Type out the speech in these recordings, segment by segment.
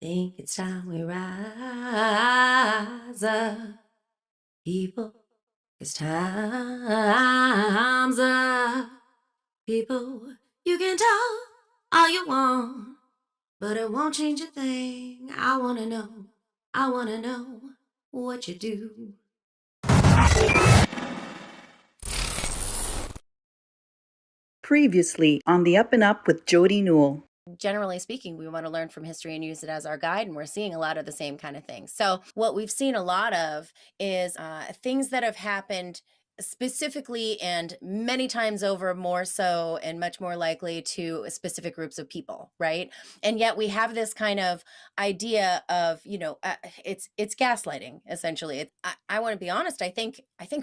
Think it's time we rise up, people. It's time's up, people. You can talk all you want, but it won't change a thing. I wanna know what you do. Previously on the Up and Up with Jodi Newell. Generally speaking, we want to learn from history and use it as our guide, and we're seeing a lot of the same kind of things. So what we've seen a lot of is things that have happened specifically and many times over, more so and much more likely to specific groups of people, right? And yet we have this kind of idea of, it's gaslighting essentially. I want to be honest. I think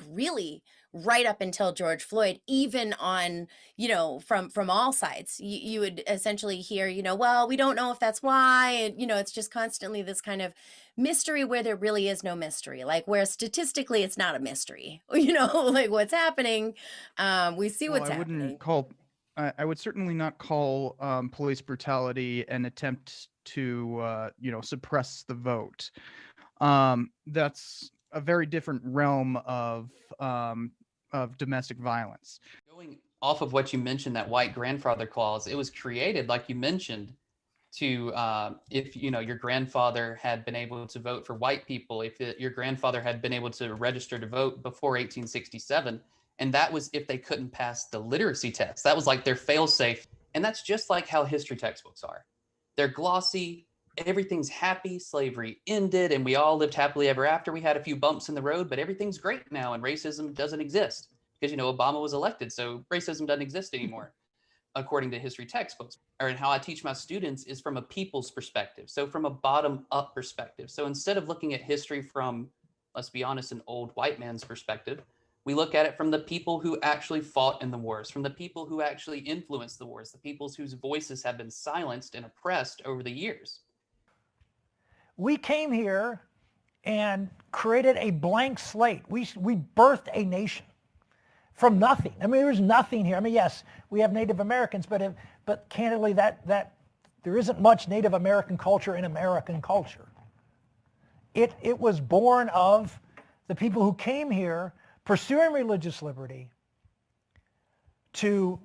really right up until George Floyd, even on from all sides, you would essentially hear, well, we don't know if that's why. And, it's just constantly this kind of mystery where there really is no mystery, like where statistically it's not a mystery, like what's happening. We see what's happening. I would certainly not call police brutality an attempt to, suppress the vote. That's a very different realm of domestic violence. Going off of what you mentioned, that white grandfather clause, it was created, like you mentioned, to if your grandfather had been able to vote for white people, if your grandfather had been able to register to vote before 1867, and that was if they couldn't pass the literacy test. That was like their fail-safe, and that's just like how history textbooks are. They're glossy, everything's happy, slavery ended, and we all lived happily ever after. We had a few bumps in the road, but everything's great now, and racism doesn't exist because Obama was elected, so racism doesn't exist anymore. According to history textbooks, and how I teach my students is from a people's perspective. So from a bottom up perspective. So instead of looking at history from, let's be honest, an old white man's perspective, we look at it from the people who actually fought in the wars, from the people who actually influenced the wars, the peoples whose voices have been silenced and oppressed over the years. We came here and created a blank slate. We birthed a nation from nothing. I mean, there's nothing here. I mean, yes, we have Native Americans, but candidly, that there isn't much Native American culture in American culture. It was born of the people who came here pursuing religious liberty to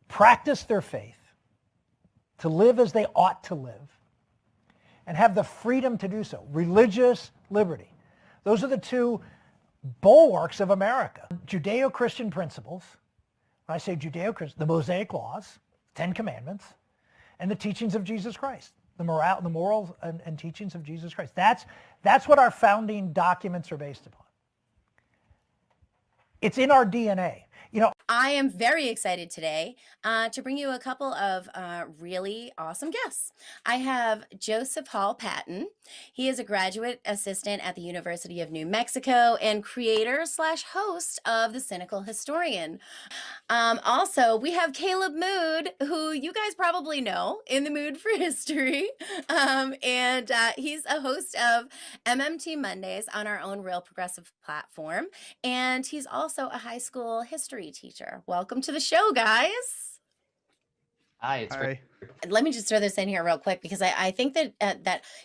practice their faith, to live as they ought to live, and have the freedom to do so. Religious liberty. Those are the two bulwarks of America. Judeo-Christian principles. When I say Judeo-Christian, the Mosaic laws, 10 Commandments, and the teachings of Jesus Christ, the morals and teachings of Jesus Christ. That's what our founding documents are based upon. It's in our DNA. I am very excited today to bring you a couple of really awesome guests. I have Joseph Hall-Patton. He is a graduate assistant at the University of New Mexico and creator/host of The Cynical Historian. Also, we have Kaleb Moode, who you guys probably know, In the Mood for History. And he's a host of MMT Mondays on our own Real Progressive platform. And he's also a high school history teacher. Welcome to the show, guys. Hi, it's great. Let me just throw this in here real quick, because I think that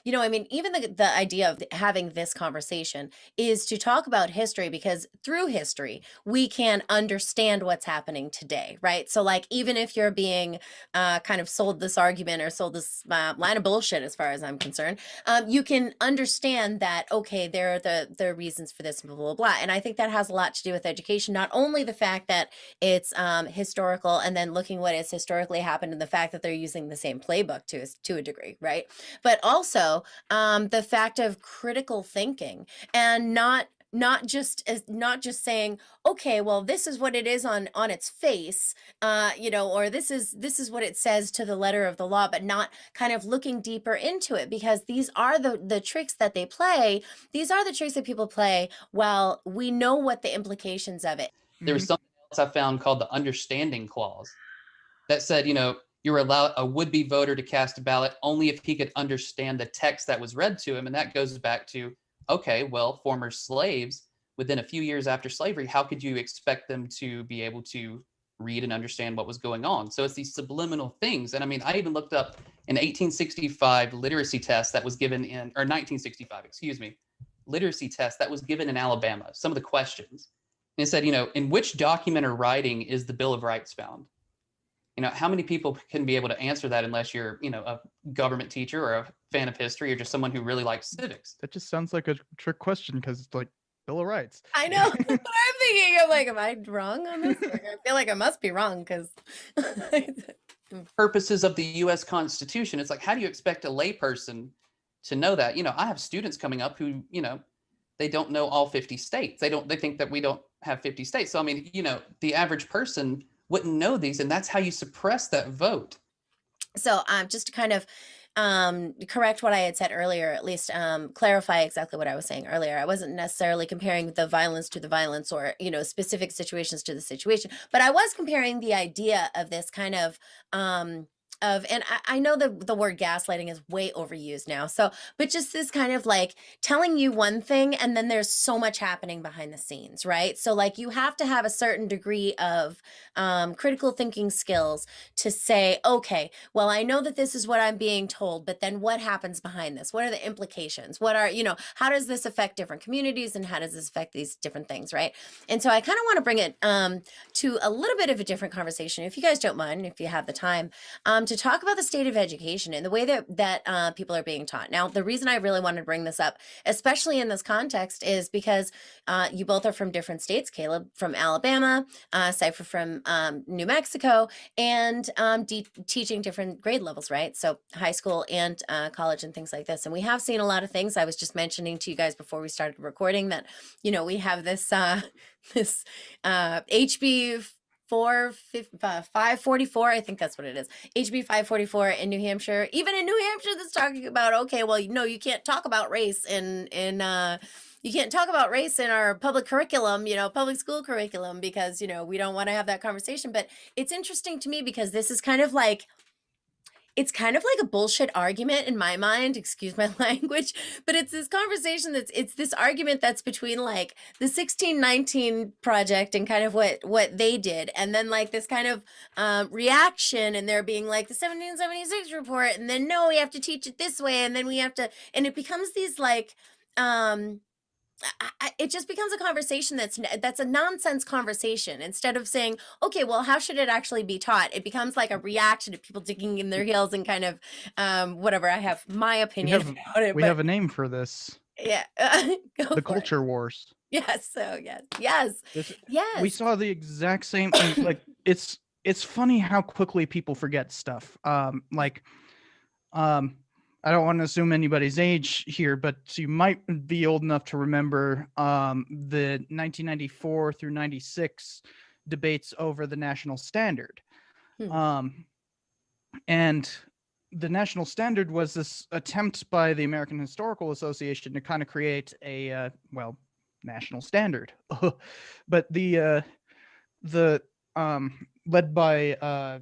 even the idea of having this conversation is to talk about history, because through history we can understand what's happening today, right? So like, even if you're being kind of sold this argument or sold this line of bullshit, as far as I'm concerned, you can understand that, okay, there are the reasons for this, blah, blah, blah. And I think that has a lot to do with education, not only the fact that it's historical, and then looking what has historically happened, and the fact that they're using the same playbook to a degree, right? But also the fact of critical thinking, and not just saying, okay, well, this is what it is on its face, or this is what it says to the letter of the law, but not kind of looking deeper into it, because these are the tricks that they play. These are the tricks that people play while we know what the implications of it. There was something else I found called the understanding clause that said, you're allowed a would-be voter to cast a ballot only if he could understand the text that was read to him. And that goes back to, okay, well, former slaves, within a few years after slavery, how could you expect them to be able to read and understand what was going on? So it's these subliminal things. And I mean, I even looked up an 1865 literacy test that was given in, or 1965, excuse me, literacy test that was given in Alabama. Some of the questions. And it said, in which document or writing is the Bill of Rights found? How many people can be able to answer that unless you're, a government teacher or a fan of history or just someone who really likes civics? That just sounds like a trick question because it's like Bill of Rights. I know. That's what I'm thinking. I'm like, am I wrong on this? Like, I feel like I must be wrong because purposes of the U.S. Constitution. It's like, how do you expect a layperson to know that? I have students coming up who, they don't know all 50 states. They think that we don't have 50 states. So, I mean, the average person wouldn't know these, and that's how you suppress that vote. So just to kind of correct what I had said earlier, at least clarify exactly what I was saying earlier. I wasn't necessarily comparing the violence to the violence or, specific situations to the situation, but I was comparing the idea of this kind of, and I know the word gaslighting is way overused now. So, but just this kind of like telling you one thing and then there's so much happening behind the scenes, right? So like you have to have a certain degree of critical thinking skills to say, okay, well, I know that this is what I'm being told, but then what happens behind this? What are the implications? What are, how does this affect different communities and how does this affect these different things, right? And so I kind of want to bring it to a little bit of a different conversation, if you guys don't mind, if you have the time, to talk about the state of education and the way that people are being taught. Now, the reason I really wanted to bring this up, especially in this context, is because you both are from different states. Kaleb from Alabama, Cypher from New Mexico, and teaching different grade levels, right? So high school and college and things like this. And we have seen a lot of things. I was just mentioning to you guys before we started recording that, we have this this HB 544, I think that's what it is. HB 544 in New Hampshire. Even in New Hampshire, that's talking about, okay, well, you can't talk about race in you can't talk about race in our public curriculum, public school curriculum, because, we don't want to have that conversation. But it's interesting to me because this is kind of like, it's kind of like a bullshit argument in my mind, excuse my language, but it's this conversation it's this argument that's between like the 1619 project and kind of what they did. And then like this kind of reaction, and there being like the 1776 report, and then no, we have to teach it this way. And then we have to, and it becomes these like, it just becomes a conversation that's a nonsense conversation. Instead of saying, okay, well, how should it actually be taught? It becomes like a reaction to people digging in their heels and kind of whatever. I have my opinion about it. We have a name for this. Yeah. The culture wars. Yes. So yes. We saw the exact same thing. Like it's funny how quickly people forget stuff. I don't want to assume anybody's age here, but you might be old enough to remember the 1994 through 96 debates over the national standard. And the national standard was this attempt by the American Historical Association to kind of create a, national standard. But the led by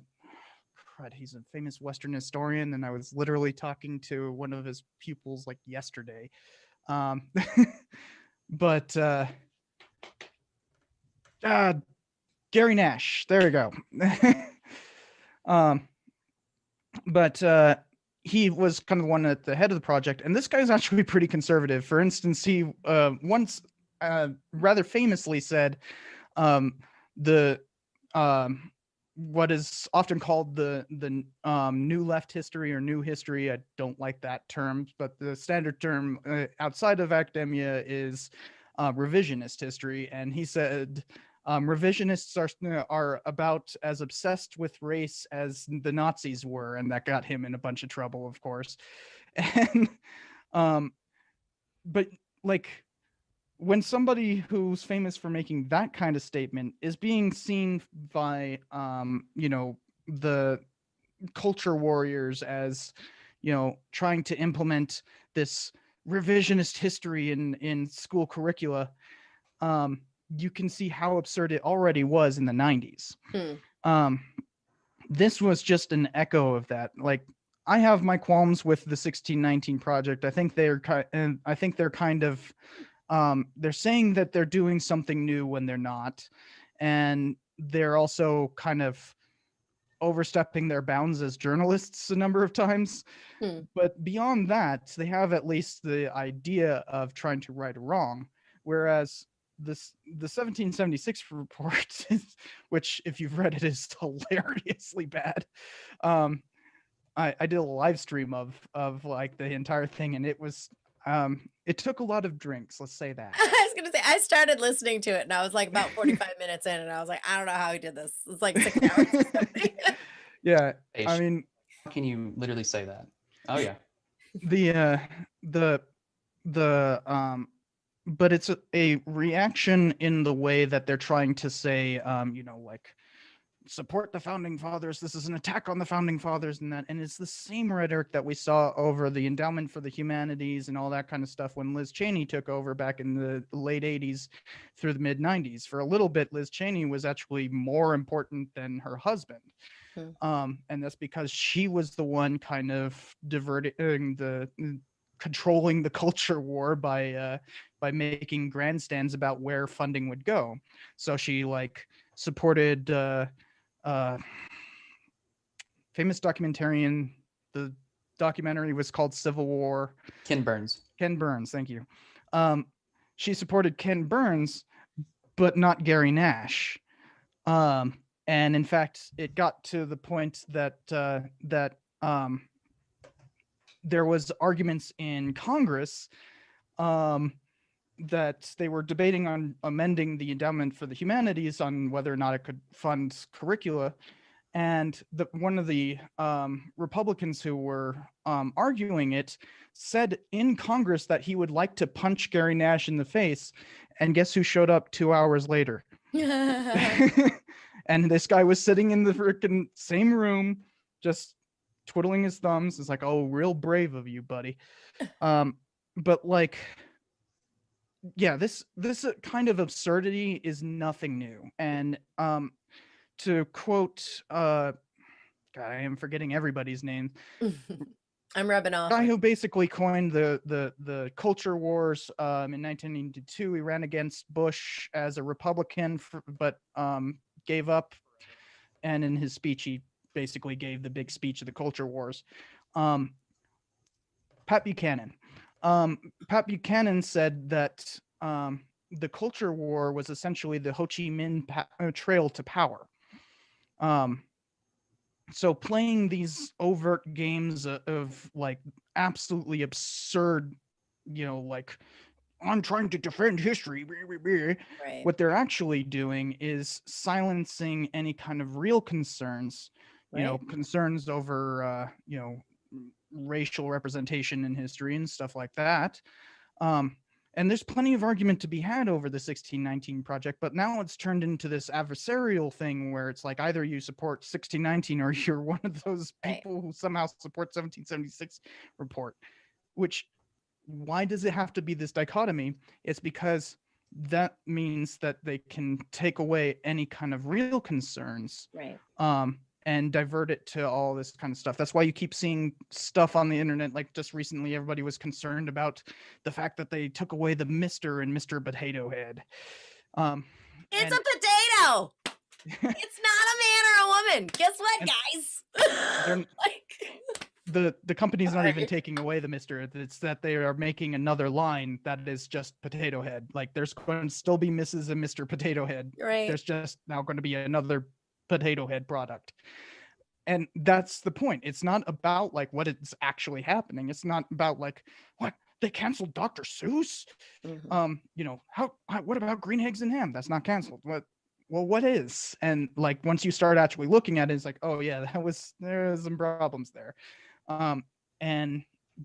he's a famous Western historian, and I was literally talking to one of his pupils like yesterday. But Gary Nash, there we go. But he was kind of one at the head of the project, and this guy's actually pretty conservative. For instance, he once rather famously said what is often called the new left history or new history. I don't like that term, but the standard term outside of academia is revisionist history. And he said revisionists are about as obsessed with race as the Nazis were, and that got him in a bunch of trouble, of course. And but like, when somebody who's famous for making that kind of statement is being seen by, the culture warriors as, trying to implement this revisionist history in school curricula, you can see how absurd it already was in the 90s. This was just an echo of that. Like, I have my qualms with the 1619 project. I think they're kind of, they're saying that they're doing something new when they're not. And they're also kind of overstepping their bounds as journalists a number of times. But beyond that, they have at least the idea of trying to right a wrong. Whereas the 1776 report, which if you've read it is hilariously bad. I did a live stream of like the entire thing, and it took a lot of drinks, let's say that. I was gonna say, I started listening to it and I was like about 45 minutes in, and I was like, I don't know how he did this. It's like 6 hours or something. Yeah, Hey, I mean, how can you literally say that? Oh yeah. But it's a reaction in the way that they're trying to say, like, support the founding fathers. This is an attack on the founding fathers, and it's the same rhetoric that we saw over the endowment for the humanities and all that kind of stuff when Liz Cheney took over back in the late 80s through the mid 90s. For a little bit, Liz Cheney was actually more important than her husband. And that's because she was the one kind of controlling the culture war by making grandstands about where funding would go. So she like supported famous documentarian. The documentary was called Civil War. Ken Burns, thank you. She supported Ken Burns, but not Gary Nash. And in fact, it got to the point that there was arguments in Congress that they were debating on amending the endowment for the humanities on whether or not it could fund curricula. And one of the Republicans who were arguing it said in Congress that he would like to punch Gary Nash in the face. And guess who showed up 2 hours later? And this guy was sitting in the freaking same room, just twiddling his thumbs. It's like, oh, real brave of you, buddy. But like, yeah, this kind of absurdity is nothing new. And to quote, God, I am forgetting everybody's name. I'm rubbing off. Guy who basically coined the culture wars in 1992. He ran against Bush as a Republican, but gave up. And in his speech, he basically gave the big speech of the culture wars. Pat Buchanan. Pat Buchanan said that the culture war was essentially the Ho Chi Minh trail to power. So playing these overt games of like absolutely absurd, like, I'm trying to defend history. Right. What they're actually doing is silencing any kind of real concerns, concerns over, racial representation in history and stuff like that. And there's plenty of argument to be had over the 1619 project, but now it's turned into this adversarial thing where it's like either you support 1619 or you're one of those people who somehow support 1776 report, which, why does it have to be this dichotomy? It's because that means that they can take away any kind of real concerns, and divert it to all this kind of stuff. That's why you keep seeing stuff on the internet. Like just recently, everybody was concerned about the fact that they took away the Mr. and Mr. Potato Head. It's a potato. It's not a man or a woman. Guess what, guys? The company's not even taking away the Mr. It's that they are making another line that is just Potato Head. Like there's going to still be Mrs. and Mr. Potato Head. Right. There's just now going to be another Potato Head product. And that's the point. It's not about like what is actually happening. It's not about like, what, they canceled Dr. Seuss? What about Green Eggs and Ham? That's not canceled. What is? And like once you start actually looking at it, it's like, oh yeah, there's some problems there.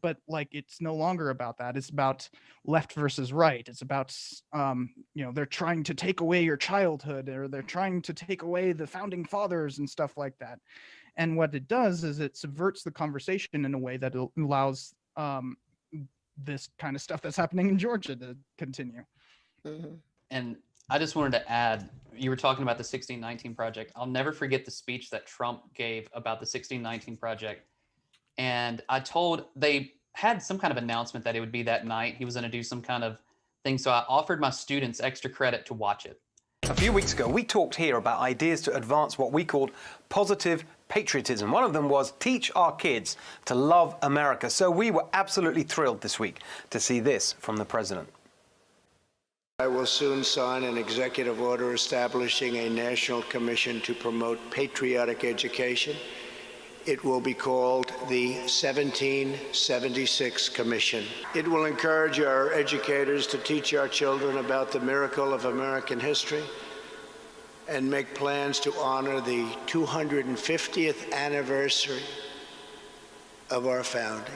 But like it's no longer about that. It's about left versus right. It's about they're trying to take away your childhood, or they're trying to take away the founding fathers and stuff like that. And what it does is it subverts the conversation in a way that allows this kind of stuff that's happening in Georgia to continue. And I just wanted to add, you were talking about the 1619 project. I'll never forget the speech that Trump gave about the 1619 project. And they had some kind of announcement that it would be that night. He was going to do some kind of thing. So I offered my students extra credit to watch it. A few weeks ago, we talked here about ideas to advance what we called positive patriotism. One of them was teach our kids to love America. So we were absolutely thrilled this week to see this from the president. I will soon sign an executive order establishing a national commission to promote patriotic education. It will be called the 1776 Commission. It will encourage our educators to teach our children about the miracle of American history and make plans to honor the 250th anniversary of our founding.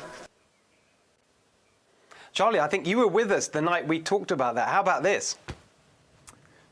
Charlie, I think you were with us the night we talked about that. How about this?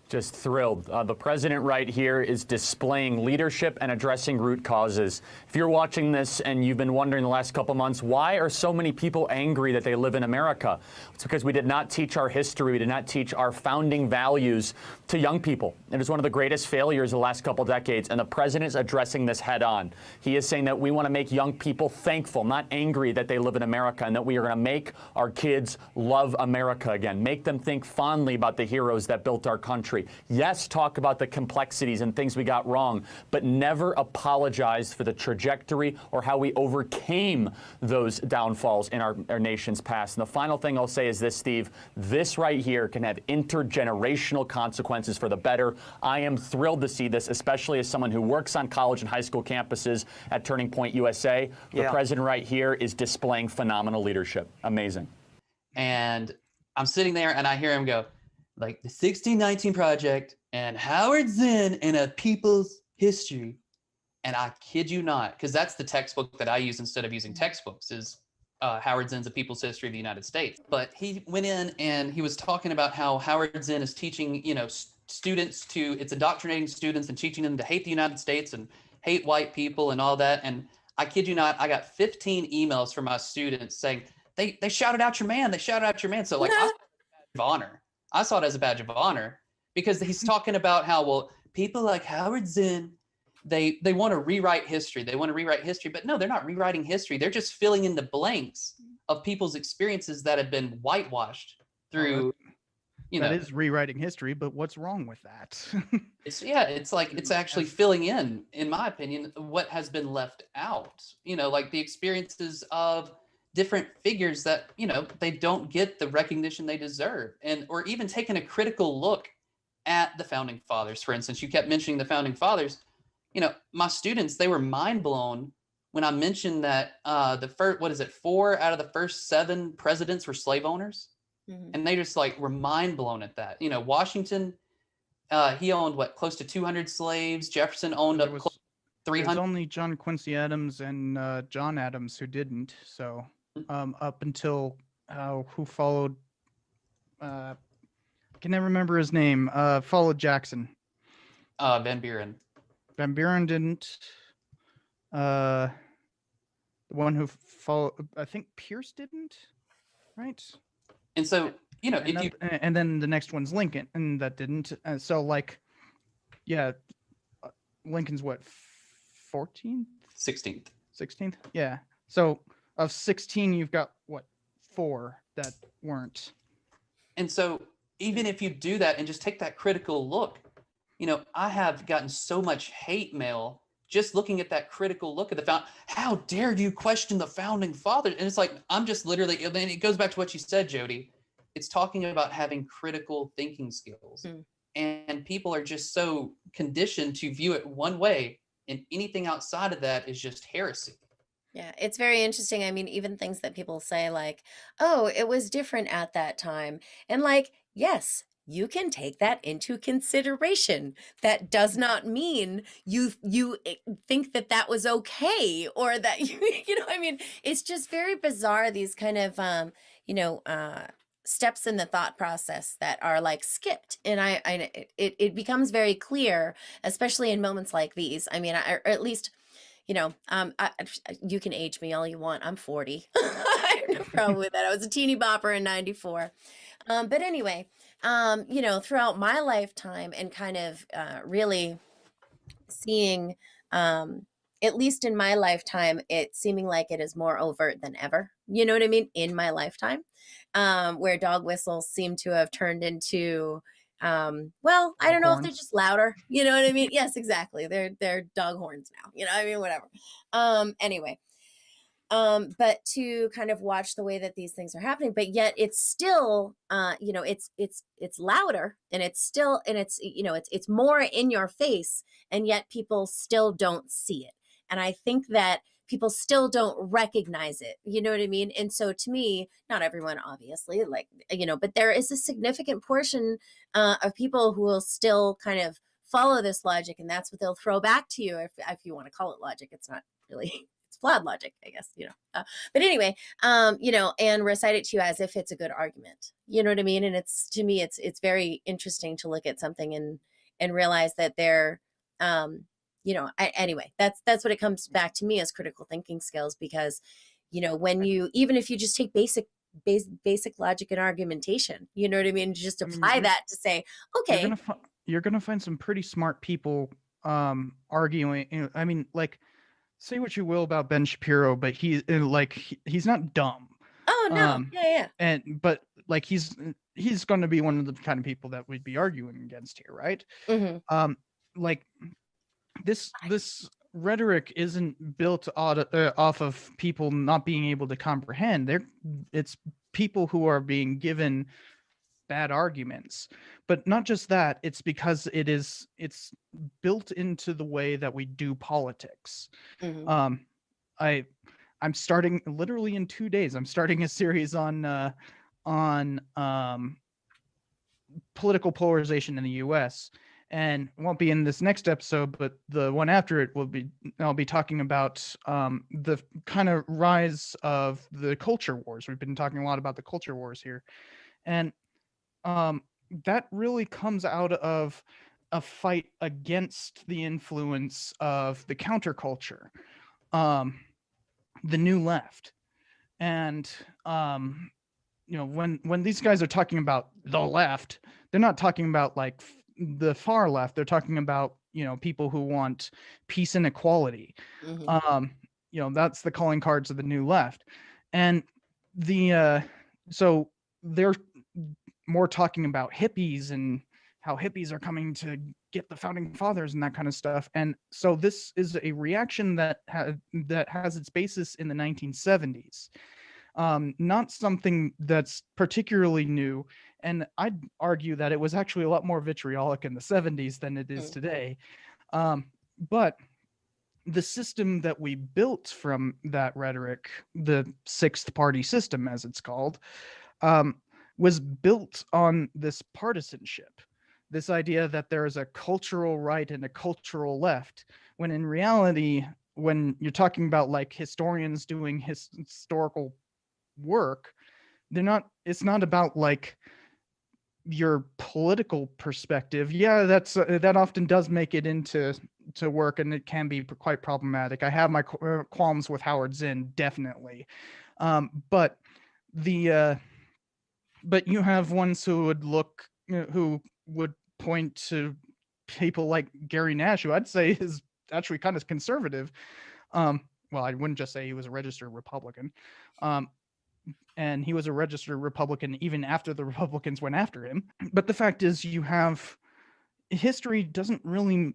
Just thrilled. The president right here is displaying leadership and addressing root causes. If you're watching this and you've been wondering the last couple months, why are so many people angry that they live in America? It's because we did not teach our history. We did not teach our founding values to young people. It is one of the greatest failures of the last couple decades, and the president is addressing this head on. He is saying that we want to make young people thankful, not angry that they live in America, and that we are going to make our kids love America again, make them think fondly about the heroes that built our country. Yes, talk about the complexities and things we got wrong, but never apologize for the trajectory or how we overcame those downfalls in our nation's past. And the final thing I'll say is this, Steve, this right here can have intergenerational consequences for the better. I am thrilled to see this, especially as someone who works on college and high school campuses at Turning Point USA. The president right here is displaying phenomenal leadership. Amazing. And I'm sitting there and I hear him go, like the 1619 Project and Howard Zinn in a people's history. And I kid you not, because that's the textbook that I use instead of using textbooks, is Howard Zinn's A People's History of the United States. But he went in and he was talking about how Howard Zinn is teaching, students it's indoctrinating students and teaching them to hate the United States and hate white people and all that. And I kid you not, I got 15 emails from my students saying, they shouted out your man, they shouted out your man. So like, I saw it as a badge of honor. I saw it as a badge of honor because he's talking about how, well, people like Howard Zinn, they want to rewrite history. They want to rewrite history, but no, they're not rewriting history. They're just filling in the blanks of people's experiences that have been whitewashed through, That is rewriting history, but what's wrong with that? It's actually filling in my opinion, what has been left out, like the experiences of different figures that, they don't get the recognition they deserve, or even taking a critical look at the founding fathers. For instance, you kept mentioning the founding fathers. My students, they were mind blown when I mentioned that the first, 4 out of the first 7 presidents were slave owners. Mm-hmm. And they just were mind blown at that. Washington, he owned close to 200 slaves. Jefferson owned up close to 300. There's only John Quincy Adams and John Adams who didn't. So up until who followed, I can never remember his name, followed Jackson. Van Buren. Van Buren didn't. The one who followed, I think Pierce didn't, right? And so, and then the next one's Lincoln, and that didn't. Lincoln's what, 14th? 16th. 16th? Yeah. So of 16, you've got, 4 that weren't. And so even if you do that and just take that critical look, I have gotten so much hate mail just looking at that critical look at the how dare you question the founding fathers? And it's I'm just literally, and it goes back to what you said, Jodi. It's talking about having critical thinking skills. Mm. And people are just so conditioned to view it one way, and anything outside of that is just heresy. Yeah, it's very interesting. I mean, even things that people say oh, it was different at that time. And yes, you can take that into consideration. That does not mean you think that was okay, or that it's just very bizarre, these kind of steps in the thought process that are skipped. And it becomes very clear, especially in moments like these. I mean, or at least, you can age me all you want. I'm 40. I have no problem with that. I was a teeny bopper in 94. But anyway, throughout my lifetime and kind of really seeing, at least in my lifetime, it seeming like it is more overt than ever. You know what I mean? In my lifetime, where dog whistles seem to have turned into Well, I don't know if they're horns. just louder. You know what I mean? Yes, exactly. They're dog horns now. You know, I mean, whatever. Anyway, but to kind of watch the way that these things are happening, but yet it's still, you know, it's louder, and it's still, and it's, you know, it's more in your face, and yet people still don't see it. And I think that people still don't recognize it. You know what I mean? And so to me, not everyone, obviously, like, you know, but there is a significant portion of people who will still kind of follow this logic, and that's what they'll throw back to you, if you want to call it logic. It's not really it's flawed logic, I guess, you know. But anyway, you know, and recite it to you as if it's a good argument. You know what I mean? And it's, to me, it's very interesting to look at something and realize that they're, you know, anyway, that's what it comes back to me as critical thinking skills, because, you know, when you, even if you just take basic logic and argumentation, you know what I mean? Just apply that to say, okay, you're gonna find some pretty smart people arguing. You know, I mean, like, say what you will about Ben Shapiro, but he's not dumb. oh no, yeah. But like he's going to be one of the kind of people that we'd be arguing against here, right? Mm-hmm. Like this rhetoric isn't built off of people not being able to comprehend. It's people who are being given bad arguments, but not just that. It's because it's built into the way that we do politics. Mm-hmm. I'm starting literally in 2 days. I'm starting a series on political polarization in the U.S. and it won't be in this next episode, but the one after it I'll be talking about the kind of rise of the culture wars. We've been talking a lot about the culture wars here, and that really comes out of a fight against the influence of the counterculture, the new left. And you know, when these guys are talking about the left, they're not talking about like the far left. They're talking about, you know, people who want peace and equality. Mm-hmm. You know, that's the calling cards of the new left. And so they're more talking about hippies and how hippies are coming to get the founding fathers and that kind of stuff. And so this is a reaction that has its basis in the 1970s. Not something that's particularly new. And I'd argue that it was actually a lot more vitriolic in the 70s than it is today. But the system that we built from that rhetoric, the sixth party system, as it's called, was built on this partisanship, this idea that there is a cultural right and a cultural left, when in reality, when you're talking about like historians doing historical work, it's not about like your political perspective. Yeah, that often does make it into work, and it can be quite problematic. I have my qualms with Howard Zinn, definitely, but you have ones who would point to people like Gary Nash, who I'd say is actually kind of conservative. Well, I wouldn't just say he was a registered Republican. And he was a registered Republican even after the Republicans went after him. But the fact is, history doesn't really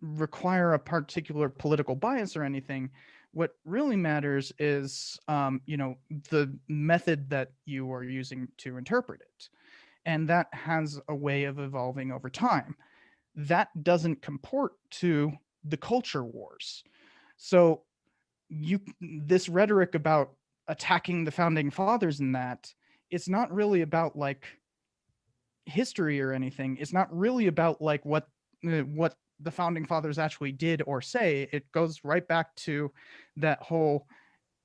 require a particular political bias or anything. What really matters is, the method that you are using to interpret it. And that has a way of evolving over time. That doesn't comport to the culture wars. So this rhetoric about attacking the founding fathers and that, it's not really about like history or anything. It's not really about like what the founding fathers actually did or say. It goes right back to that whole,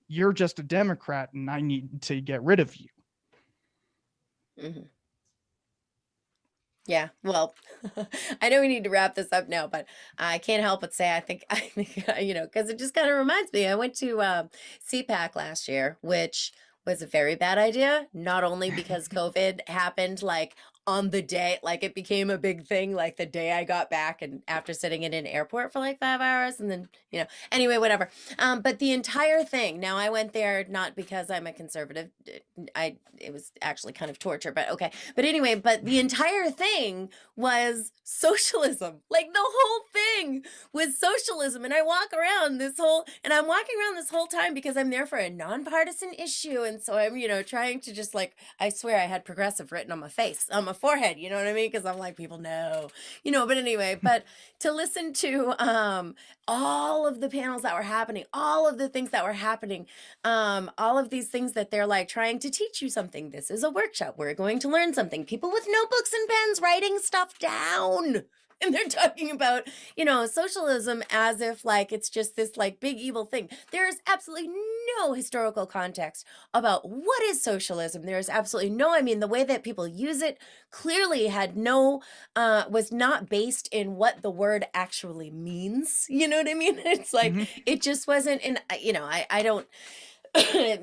you're just a Democrat and I need to get rid of you. Mm-hmm. Yeah, well, I know we need to wrap this up now, but I can't help but say I think you know, because it just kind of reminds me. I went to CPAC last year, which was a very bad idea. Not only because COVID happened like on the day, like it became a big thing, like the day I got back and after sitting in an airport for like 5 hours and then, anyway, whatever. But the entire thing, now I went there not because I'm a conservative. It was actually kind of torture, but okay. But anyway, but the entire thing was socialism. Like the whole thing was socialism. And I'm walking around this whole time because I'm there for a nonpartisan issue. And so I'm, trying to just like, I swear I had progressive written on my face, on my forehead, you know what I mean? Because I'm like, people know, but anyway, but to listen to all of the panels that were happening, all of the things that were happening, all of these things that they're like trying to teach you something. This is a workshop. We're going to learn something. People with notebooks and pens writing stuff down. And they're talking about, socialism as if like it's just this like big evil thing. There is absolutely no historical context about what is socialism. There is absolutely no, the way that people use it clearly had was not based in what the word actually means. You know what I mean? It's like, it just wasn't, and I don't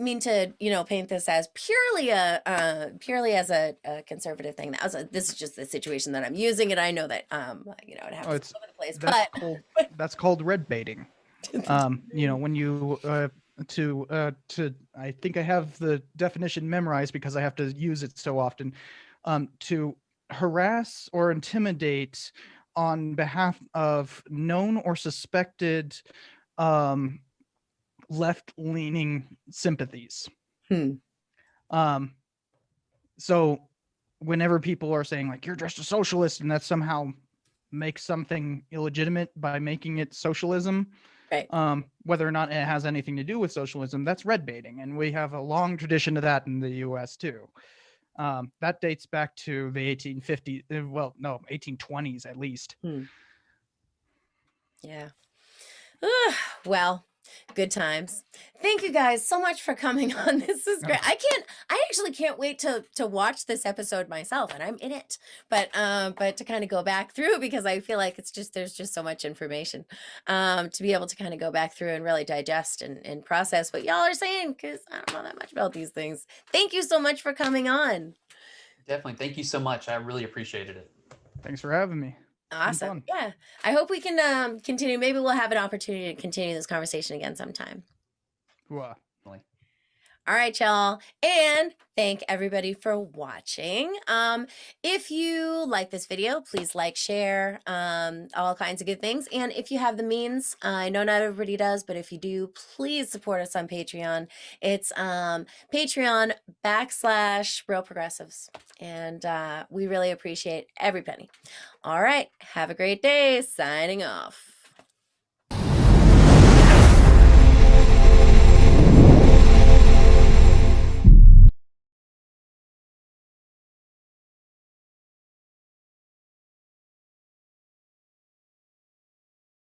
mean to paint this as purely as a conservative thing. This is just the situation that I'm using, and I know that it happens all over the place. That's called red baiting. When you I think I have the definition memorized because I have to use it so often, to harass or intimidate on behalf of known or suspected left-leaning sympathies. So whenever people are saying like you're just a socialist and that somehow makes something illegitimate by making it socialism, right? Whether or not it has anything to do with socialism, that's red baiting, and we have a long tradition of that in the U.S. too. That dates back to the 1850s. Well, no, 1820s at least. Yeah. Well, good times. Thank you guys so much for coming on. This is great. I actually can't wait to watch this episode myself, and I'm in it. But to kind of go back through, because I feel like there's just so much information to be able to kind of go back through and really digest and process what y'all are saying, because I don't know that much about these things. Thank you so much for coming on. Definitely. Thank you so much. I really appreciated it. Thanks for having me. Awesome. Yeah. I hope we can continue. Maybe we'll have an opportunity to continue this conversation again sometime. Wow. All right, y'all. And thank everybody for watching. If you like this video, please like, share, all kinds of good things. And if you have the means, I know not everybody does, but if you do, please support us on Patreon. It's Patreon.com/Real Progressives. And we really appreciate every penny. All right. Have a great day. Signing off.